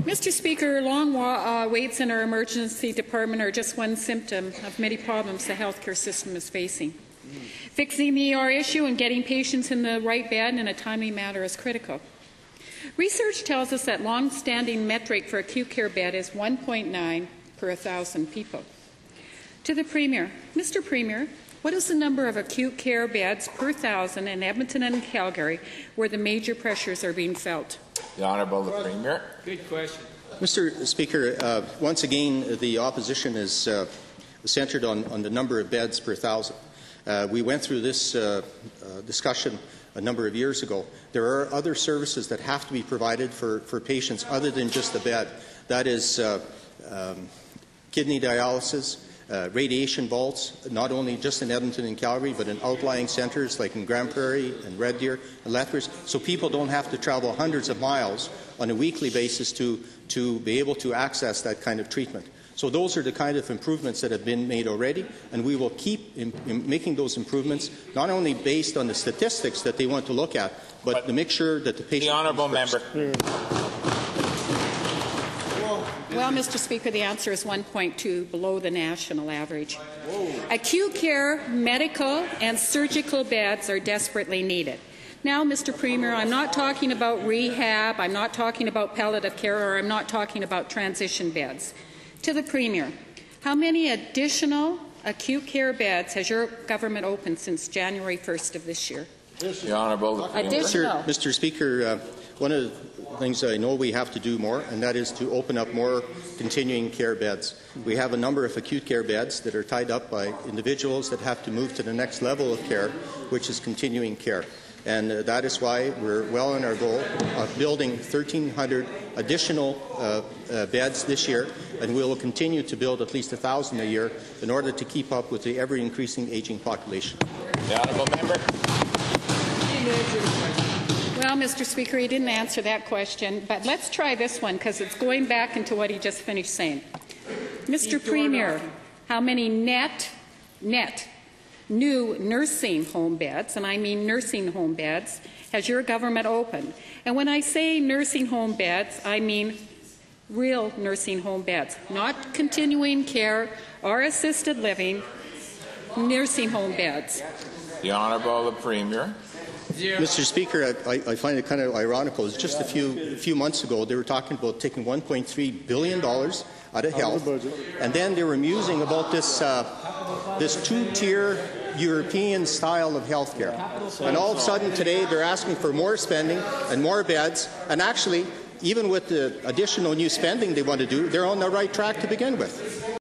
Mr. Speaker, long waits in our emergency department are just one symptom of many problems the healthcare system is facing. Fixing the ER issue and getting patients in the right bed in a timely manner is critical. Research tells us that long-standing metric for acute care bed is 1.9 per 1,000 people. To the Premier, Mr. Premier, what is the number of acute care beds per 1,000 in Edmonton and Calgary where the major pressures are being felt? The Honourable the Premier. Good question. Mr. Speaker, once again, the opposition is centred on the number of beds per 1,000. We went through this discussion a number of years ago. There are other services that have to be provided for patients other than just the bed. That is kidney dialysis, radiation vaults, not only just in Edmonton and Calgary, but in outlying centres like in Grand Prairie and Red Deer and Lethbridge, so people don't have to travel hundreds of miles on a weekly basis to be able to access that kind of treatment. So those are the kind of improvements that have been made already, and we will keep making those improvements, not only based on the statistics that they want to look at, but to make sure that the patient... The Honourable Member. Well, Mr. Speaker, the answer is 1.2, below the national average. Acute care, medical and surgical beds are desperately needed. Now, Mr. Premier, I'm not talking about rehab, I'm not talking about palliative care, or I'm not talking about transition beds. To the Premier, how many additional acute care beds has your government opened since January 1st of this year? The Honourable. Additional. Mr. Speaker, one of the things I know we have to do more, and that is to open up more continuing care beds. We have a number of acute care beds that are tied up by individuals that have to move to the next level of care, which is continuing care. And that is why we're well on our goal of building 1,300 additional beds this year, and we will continue to build at least 1,000 a year in order to keep up with the ever-increasing aging population. The Honourable Member. Well, Mr. Speaker, he didn't answer that question, but let's try this one because it's going back into what he just finished saying. Mr. Premier, how many net new nursing home beds, and I mean nursing home beds, has your government opened? And when I say nursing home beds, I mean real nursing home beds, not continuing care or assisted living, nursing home beds. The Honourable the Premier. Mr. Speaker, I find it kind of ironical. It's just a few months ago they were talking about taking $1.3 billion out of health, and then they were musing about this two-tier European style of health care. And all of a sudden today they're asking for more spending and more beds, and actually, even with the additional new spending they want to do, they're on the right track to begin with.